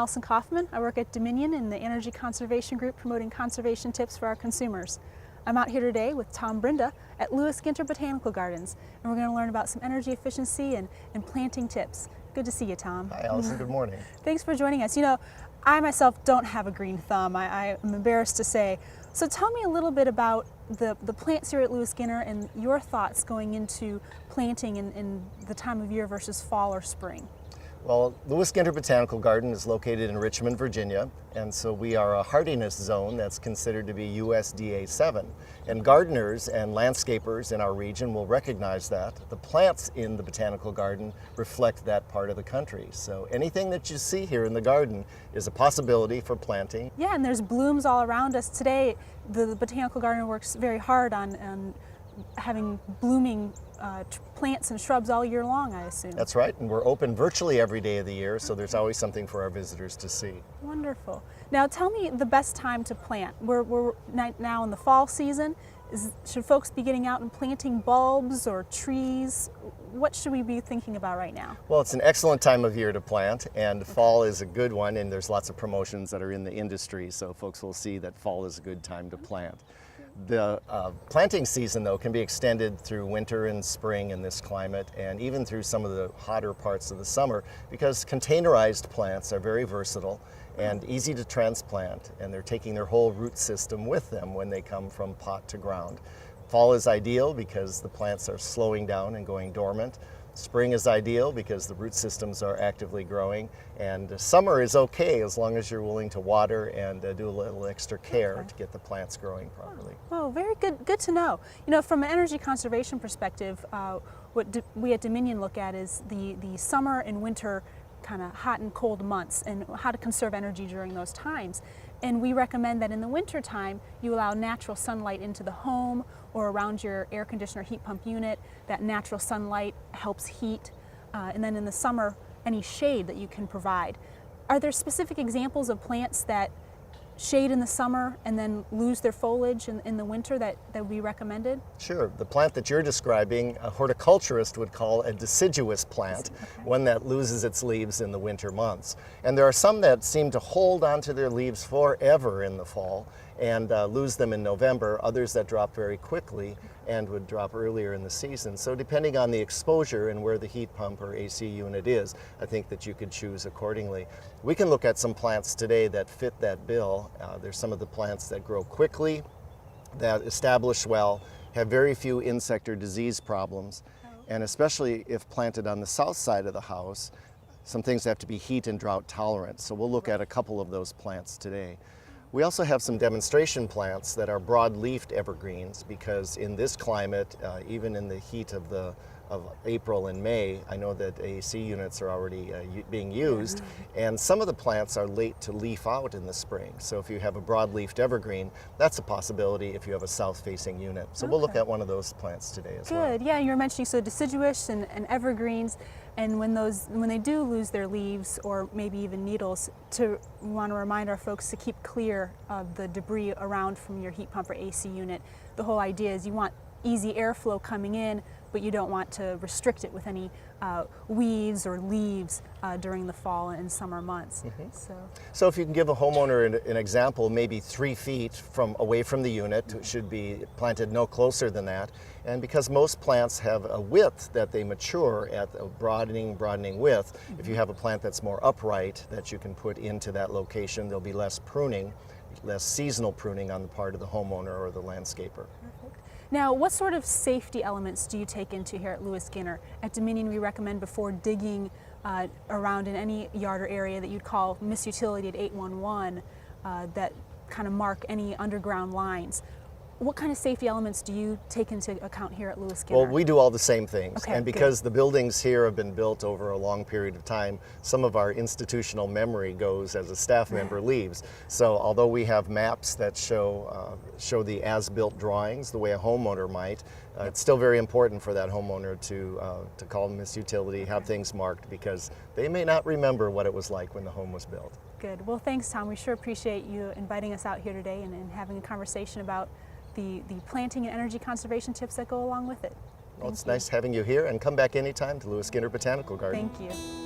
Alison Kaufmann. I work at Dominion in the Energy Conservation Group promoting conservation tips for our consumers. I'm out here today with Tom Brinda at Ginter Botanical Gardens, and we're going to learn about some energy efficiency and planting tips. Good to see you, Tom. Hi, Alison. Good morning. Thanks for joining us. You know, I myself don't have a green thumb, I am embarrassed to say. So tell me a little bit about the plants here at Ginter and your thoughts going into planting in the time of year versus fall or spring. Well, Ginter Botanical Garden is located in Richmond, Virginia, and so we are a hardiness zone that's considered to be USDA 7. And gardeners and landscapers in our region will recognize that. The plants in the botanical garden reflect that part of the country. So anything that you see here in the garden is a possibility for planting. Yeah, and there's blooms all around us. Today, the botanical garden works very hard on having blooming plants and shrubs all year long, I assume. That's right, and we're open virtually every day of the year, so there's always something for our visitors to see. Wonderful. Now tell me the best time to plant. We're now in the fall season. Should folks be getting out and planting bulbs or trees? What should we be thinking about right now? Well, it's an excellent time of year to plant, and fall is a good one, and there's lots of promotions that are in the industry, so folks will see that fall is a good time to plant. The planting season, though, can be extended through winter and spring in this climate, and even through some of the hotter parts of the summer, because containerized plants are very versatile and easy to transplant, and they're taking their whole root system with them when they come from pot to ground. Fall is ideal because the plants are slowing down and going dormant. Spring is ideal because the root systems are actively growing, and summer is okay as long as you're willing to water and do a little extra care to get the plants growing properly. Oh, very good to know. You know, from an energy conservation perspective, what we at Dominion look at is the summer and winter kind of hot and cold months and how to conserve energy during those times. And we recommend that in the winter time you allow natural sunlight into the home or around your air conditioner heat pump unit. That natural sunlight helps heat. And then in the summer, any shade that you can provide. Are there specific examples of plants that shade in the summer and then lose their foliage in the winter that we recommended? Sure. The plant that you're describing, a horticulturist would call a deciduous plant, one that loses its leaves in the winter months. And there are some that seem to hold onto their leaves forever in the fall and lose them in November, others that drop very quickly and would drop earlier in the season. So depending on the exposure and where the heat pump or AC unit is, I think that you could choose accordingly. We can look at some plants today that fit that bill. There's some of the plants that grow quickly, that establish well, have very few insect or disease problems, and especially if planted on the south side of the house, some things have to be heat and drought tolerant. So we'll look at a couple of those plants today. We also have some demonstration plants that are broad-leafed evergreens because in this climate, even in the heat of April and May, I know that AC units are already being used, and some of the plants are late to leaf out in the spring. So if you have a broad-leafed evergreen, that's a possibility if you have a south-facing unit. So we'll look at one of those plants today as well. Good. Yeah, you were mentioning so deciduous and evergreens, and when they do lose their leaves or maybe even needles, we want to remind our folks to keep clear of the debris around from your heat pump or AC unit. The whole idea is you want easy airflow coming in, but you don't want to restrict it with any weeds or leaves during the fall and summer months. So if you can give a homeowner an example, maybe 3 feet away from the unit, it should be planted no closer than that. And because most plants have a width that they mature at a broadening width, if you have a plant that's more upright that you can put into that location, there'll be less pruning, less seasonal pruning on the part of the homeowner or the landscaper. Now, what sort of safety elements do you take into here at Ginter? At Dominion, we recommend before digging around in any yard or area that you'd call misutility at 811 that kind of mark any underground lines. What kind of safety elements do you take into account here at Ginter? Well, we do all the same things. Okay, and because the buildings here have been built over a long period of time, some of our institutional memory goes as a staff member leaves. So although we have maps that show the as-built drawings the way a homeowner might, it's still very important for that homeowner to call misutility, have things marked, because they may not remember what it was like when the home was built. Good. Well, thanks, Tom. We sure appreciate you inviting us out here today and having a conversation about the planting and energy conservation tips that go along with it. Well, it's nice having you here, and come back anytime to Ginter Botanical Garden. Thank you.